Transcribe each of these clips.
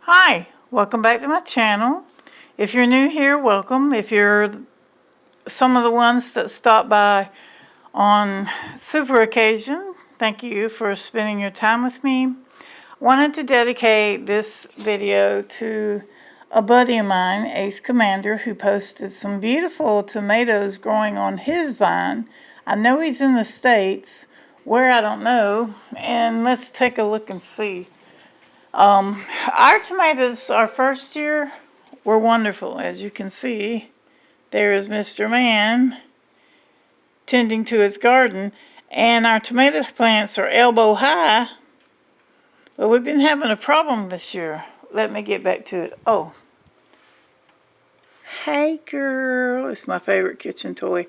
Hi, welcome back to my channel. If you're new here, welcome. If you're some of the ones that stop by on super occasion, thank you for spending your time with me. I wanted to dedicate this video to a buddy of mine, Ace Commander, who posted some beautiful tomatoes growing on his vine. I know he's in the States, where I don't know, and let's take a look and see. Our tomatoes, our first year, were wonderful. As you can see, there is Mr. Man tending to his garden, and our tomato plants are elbow high, but we've been having a problem this year. Let me get back to it. Oh, hey girl, it's my favorite kitchen toy.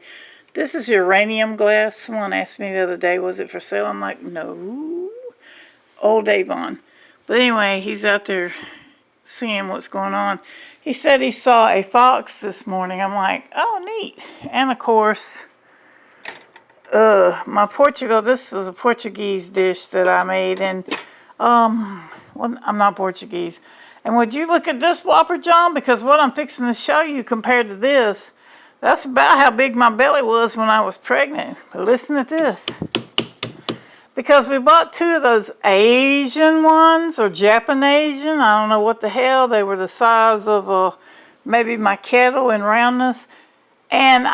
This is uranium glass. Someone asked me the other day, was it for sale? I'm like, no. Old Avon. But anyway, he's out there seeing what's going on. He said he saw a fox this morning. I'm like, oh, neat. And of course, this was a Portuguese dish that I made. And, well, I'm not Portuguese. And would you look at this whopper, John? Because what I'm fixing to show you compared to this, that's about how big my belly was when I was pregnant. But listen to this. Because we bought two of those Asian ones, or Japanesian, I don't know what the hell. They were the size of maybe my kettle in roundness. And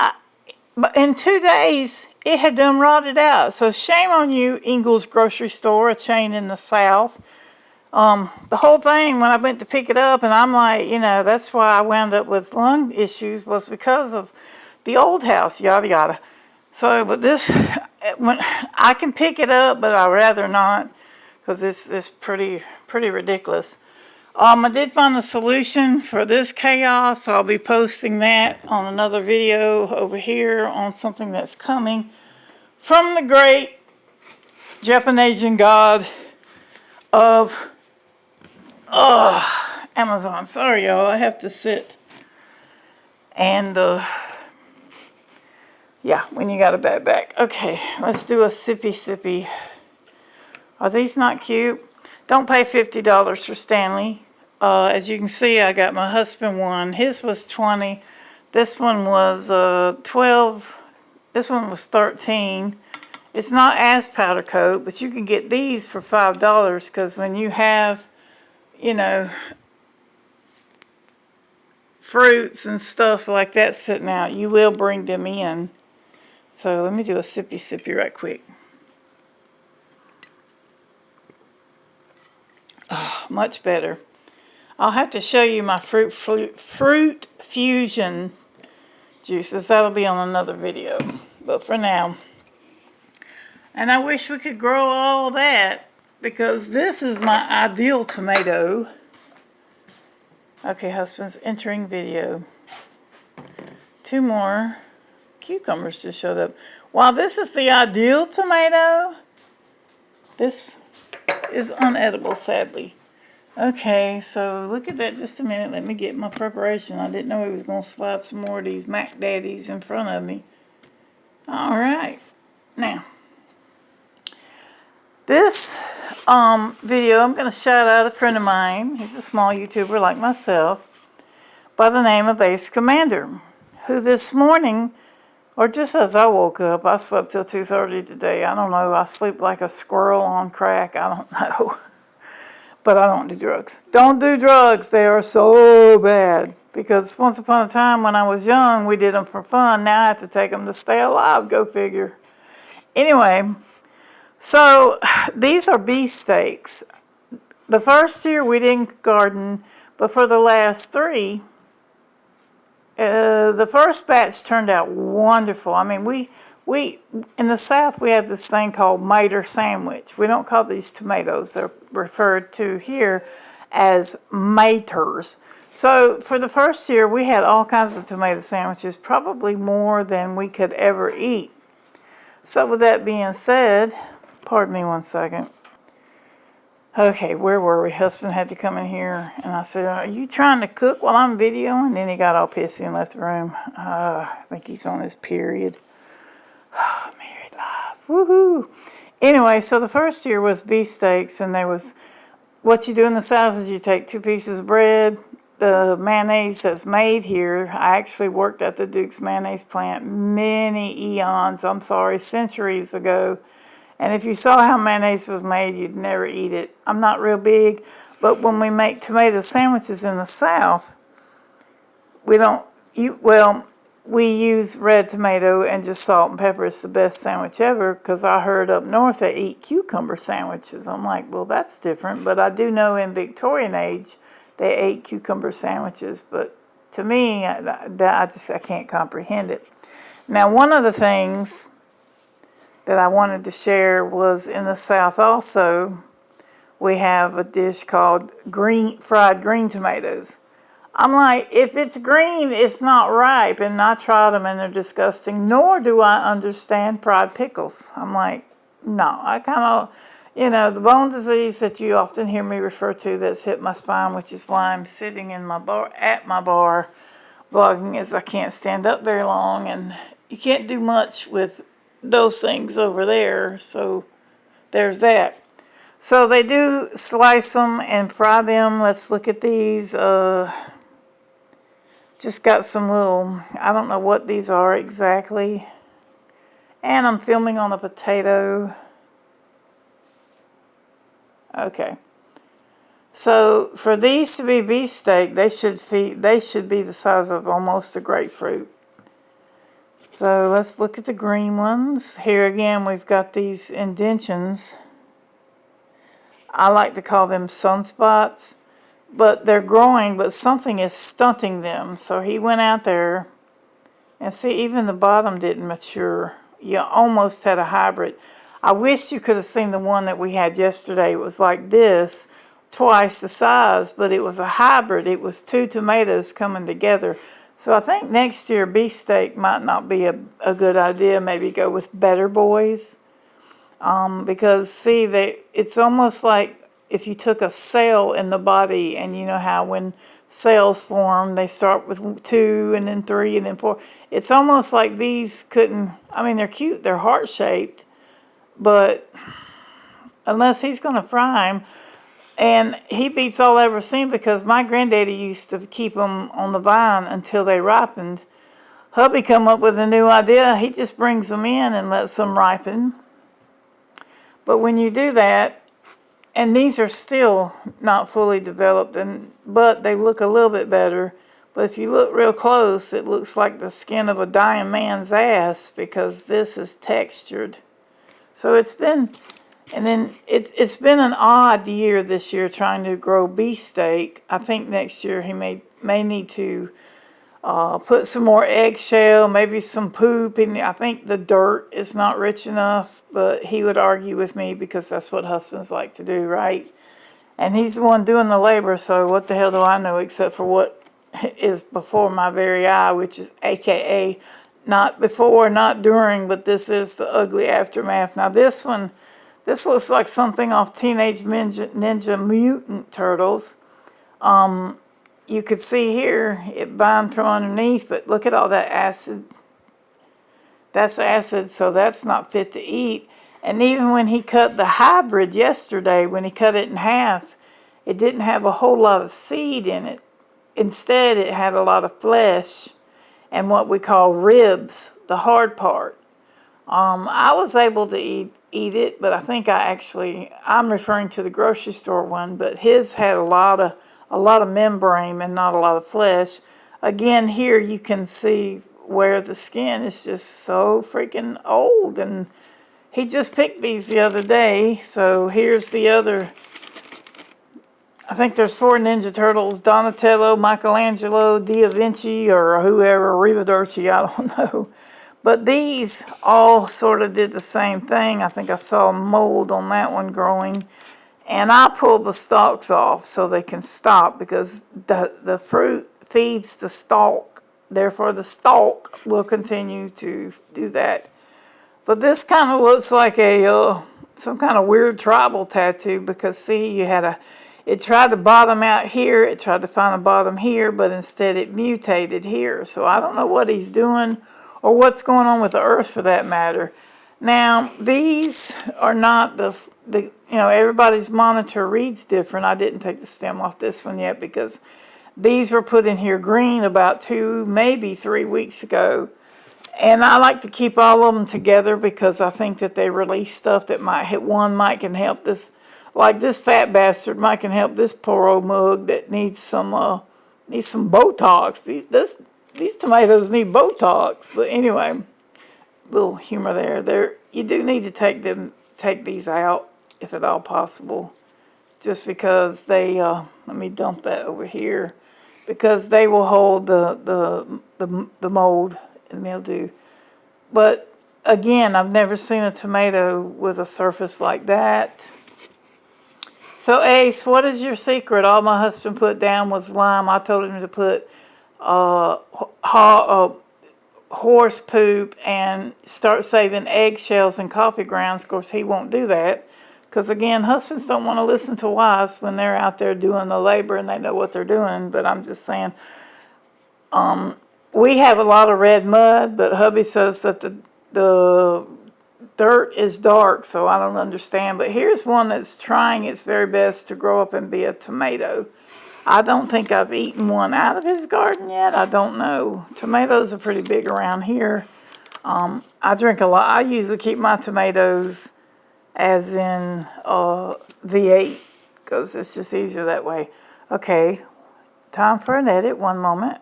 but in 2 days, it had done rotted out. So shame on you, Ingles Grocery Store, a chain in the South. The whole thing, when I went to pick it up, and I'm like, that's why I wound up with lung issues, was because of the old house, yada yada. So, but this, when I can pick it up, but I'd rather not, because it's pretty ridiculous. I did find the solution for this chaos. I'll be posting that on another video over here on something that's coming from the great Japanese god of Amazon. Sorry, y'all. I have to sit and yeah, when you got a bad back. Okay, let's do a sippy. Are these not cute? Don't pay $50 for Stanley. As you can see, I got my husband one. His was $20. This one was $12. This one was $13. It's not as powder coat, but you can get these for $5 because when you have, fruits and stuff like that sitting out, you will bring them in. So let me do a sippy right quick. Oh, much better. I'll have to show you my fruit fusion juices. That'll be on another video. But for now. And I wish we could grow all that, because this is my ideal tomato. Okay, husband's entering video. 2 more. Cucumbers just showed up. While this is the ideal tomato, this is unedible, sadly. Okay, so look at that just a minute. Let me get my preparation. I didn't know he was going to slide some more of these Mac Daddies in front of me. All right. Now, this video, I'm going to shout out a friend of mine. He's a small YouTuber like myself by the name of Ace Commander, who this morning, or just as I woke up, I slept till 2:30 today. I don't know. I sleep like a squirrel on crack. I don't know. But I don't do drugs. Don't do drugs. They are so bad. Because once upon a time when I was young, we did them for fun. Now I have to take them to stay alive. Go figure. Anyway, so these are beefsteaks. The first year we didn't garden, but for the last 3, the first batch turned out wonderful. I mean, we in the South, we have this thing called miter sandwich. We don't call these tomatoes. They're referred to here as maters. So for the first year, we had all kinds of tomato sandwiches, probably more than we could ever eat. So with that being said, pardon me one second. Okay, where were we? Husband had to come in here, and I said, are you trying to cook while I'm videoing? And then he got all pissy and left the room. I think he's on his period. Married life. Woohoo! Anyway, so the first year was beefsteaks, and there was what you do in the South is you take 2 pieces of bread, the mayonnaise that's made here. I actually worked at the Duke's mayonnaise plant many eons, centuries ago. And if you saw how mayonnaise was made, you'd never eat it. I'm not real big, but when we make tomato sandwiches in the South, we don't, we use red tomato and just salt and pepper. It's the best sandwich ever, because I heard up north they eat cucumber sandwiches. I'm like, well, that's different. But I do know in Victorian age they ate cucumber sandwiches. But to me, I can't comprehend it. Now, one of the things that I wanted to share was in the South also, we have a dish called fried green tomatoes. I'm like, if it's green, it's not ripe. And I tried them and they're disgusting. Nor do I understand fried pickles. I'm like, no, I kind of, the bone disease that you often hear me refer to that's hit my spine, which is why I'm sitting in my bar, at my bar, vlogging, is I can't stand up very long. And you can't do much with those things over there. So there's that. So they do slice them and fry them. Let's look at these. Just got some little, I don't know what these are exactly. And I'm filming on a potato. Okay. So for these to be beefsteak, they should be the size of almost a grapefruit. So let's look at the green ones. Here again, we've got these indentions. I like to call them sunspots. But they're growing, but something is stunting them. So he went out there, and see, even the bottom didn't mature. You almost had a hybrid. I wish you could have seen the one that we had yesterday. It was like this, twice the size, but it was a hybrid. It was 2 tomatoes coming together. So I think next year beefsteak might not be a good idea. Maybe go with Better Boys. Because, see, it's almost like if you took a cell in the body, and you know how when cells form, they start with 2 and then 3 and then 4. It's almost like these couldn't, I mean, they're cute, they're heart-shaped, but unless he's going to fry them, and he beats all I ever seen, because my granddaddy used to keep them on the vine until they ripened. Hubby come up with a new idea. He just brings them in and lets them ripen. But when you do that, and these are still not fully developed, but they look a little bit better. But if you look real close, it looks like the skin of a dying man's ass, because this is textured. So it's been an odd year this year trying to grow beefsteak. I think next year he may need to put some more eggshell, maybe some poop. And I think the dirt is not rich enough, but he would argue with me, because that's what husbands like to do, right? And he's the one doing the labor, so what the hell do I know except for what is before my very eye, which is AKA not before, not during, but this is the ugly aftermath. Now this looks like something off Teenage Ninja Mutant Turtles. You could see here, it binds from underneath, but look at all that acid. That's acid, so that's not fit to eat. And even when he cut the hybrid yesterday, when he cut it in half, it didn't have a whole lot of seed in it. Instead, it had a lot of flesh and what we call ribs, the hard part. I was able to eat it, but I think I'm referring to the grocery store one, but his had a lot of membrane and not a lot of flesh. Again, here you can see where the skin is just so freaking old, and he just picked these the other day. So here's the other. I think there's 4 Ninja Turtles: Donatello, Michelangelo, Da Vinci, or whoever, Arrivederci, I don't know. But these all sort of did the same thing. I think I saw mold on that one growing. And I pulled the stalks off so they can stop, because the fruit feeds the stalk. Therefore, the stalk will continue to do that. But this kind of looks like some kind of weird tribal tattoo, because see, it tried to bottom out here, it tried to find a bottom here, but instead it mutated here. So I don't know what he's doing or what's going on with the earth for that matter. Now, these are not everybody's monitor reads different. I didn't take the stem off this one yet because these were put in here green about 2, maybe 3 weeks ago. And I like to keep all of them together because I think that they release stuff that might hit one, might can help this, like this fat bastard might can help this poor old mug that needs some Botox. These tomatoes need Botox. But anyway, little humor there. You do need to take these out if at all possible, just because they let me dump that over here, because they will hold the mold and mildew. But again, I've never seen a tomato with a surface like that. So Ace, what is your secret? All my husband put down was lime. I told him to put horse poop and start saving eggshells and coffee grounds. Of course, he won't do that because, again, husbands don't want to listen to wives when they're out there doing the labor and they know what they're doing. But I'm just saying, we have a lot of red mud, but hubby says that the dirt is dark, so I don't understand. But here's one that's trying its very best to grow up and be a tomato. I don't think I've eaten one out of his garden yet. I don't know. Tomatoes are pretty big around here. I drink a lot. I usually keep my tomatoes as in V8 because it's just easier that way. Okay, time for an edit. One moment.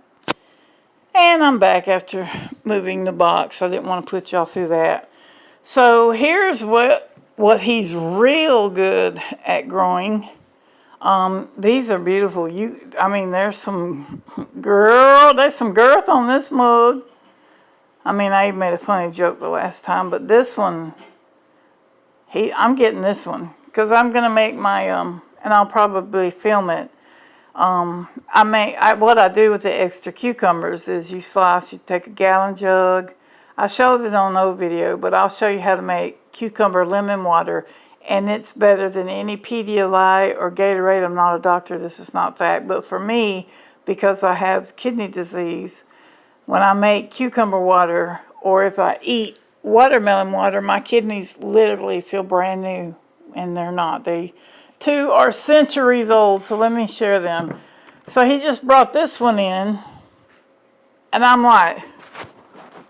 And I'm back after moving the box. I didn't want to put y'all through that. So here's what he's real good at growing. These are beautiful. There's some girth on this mug. I even made a funny joke the last time, but this one, I'm getting this one because I'm gonna make my and I'll probably film it. What I do with the extra cucumbers is you take a gallon jug. I showed it on no video, but I'll show you how to make cucumber lemon water. And it's better than any Pedialyte or Gatorade. I'm not a doctor, this is not fact. But for me, because I have kidney disease, when I make cucumber water or if I eat watermelon water, my kidneys literally feel brand new. And they're not. They too are centuries old, so let me share them. So he just brought this one in. And I'm like,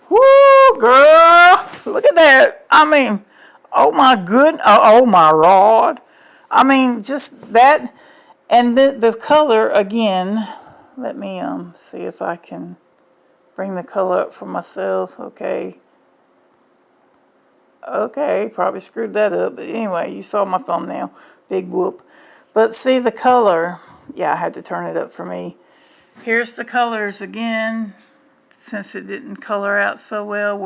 whoo, girl, look at that. Oh my goodness, oh my rod. Just that, and the color, again, let me see if I can bring the color up for myself. Okay, probably screwed that up, but anyway, you saw my thumbnail, big whoop. But see the color, yeah, I had to turn it up for me. Here's the colors again, since it didn't color out so well,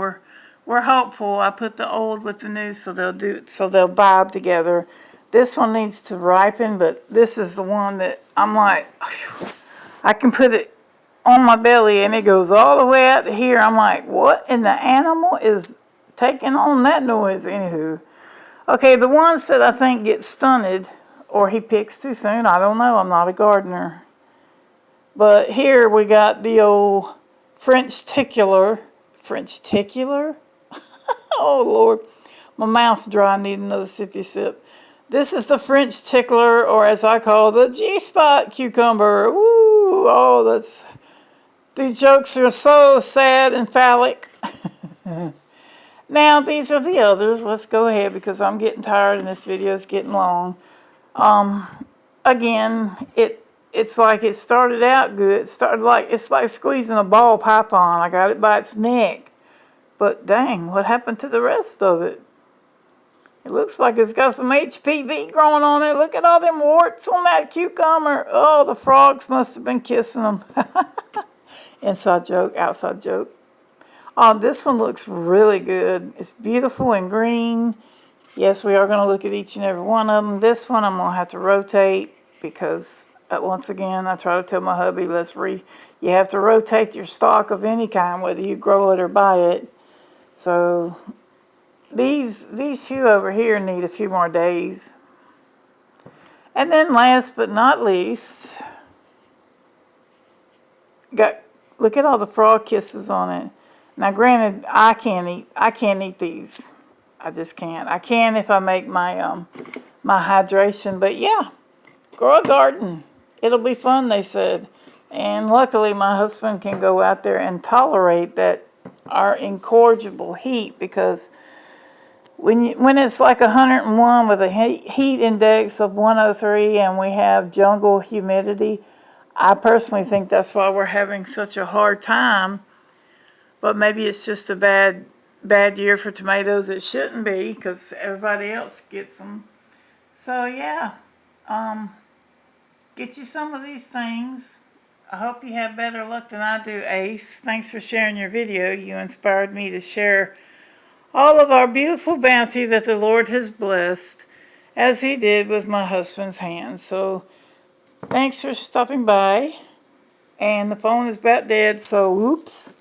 we're hopeful. I put the old with the new so they'll vibe together. This one needs to ripen, but this is the one that I'm like, I can put it on my belly and it goes all the way out to here. I'm like, what in the animal is taking on that noise? Anywho. Okay, the ones that I think get stunted or he picks too soon, I don't know. I'm not a gardener. But here we got the old French tickler. Oh, Lord. My mouth's dry. I need another sippy sip. This is the French tickler, or as I call it, the G-spot cucumber. Ooh, these jokes are so sad and phallic. Now, these are the others. Let's go ahead because I'm getting tired and this video is getting long. Again, it's like it started out good. It's like squeezing a ball python. I got it by its neck. But dang, what happened to the rest of it? It looks like it's got some HPV growing on it. Look at all them warts on that cucumber. Oh, the frogs must have been kissing them. Inside joke, outside joke. Oh, this one looks really good. It's beautiful and green. Yes, we are going to look at each and every one of them. This one I'm going to have to rotate because, once again, I try to tell my hubby, you have to rotate your stock of any kind, whether you grow it or buy it. So these few over here need a few more days. And then last but not least, look at all the frog kisses on it. Now granted, I can't eat these. I just can't. I can if I make my my hydration, but yeah, grow a garden. It'll be fun, they said. And luckily my husband can go out there and tolerate that our incorrigible heat, because when it's like 101 with a heat index of 103 and we have jungle humidity, I personally think that's why we're having such a hard time. But maybe it's just a bad year for tomatoes. It shouldn't be, because everybody else gets them. So yeah, get you some of these things. I hope you have better luck than I do, Ace. Thanks for sharing your video. You inspired me to share all of our beautiful bounty that the Lord has blessed, as he did with my husband's hands. So thanks for stopping by. And the phone is about dead, so whoops.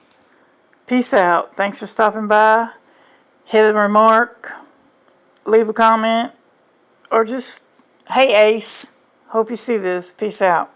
Peace out. Thanks for stopping by. Hit a remark, leave a comment, or just, hey Ace, hope you see this. Peace out.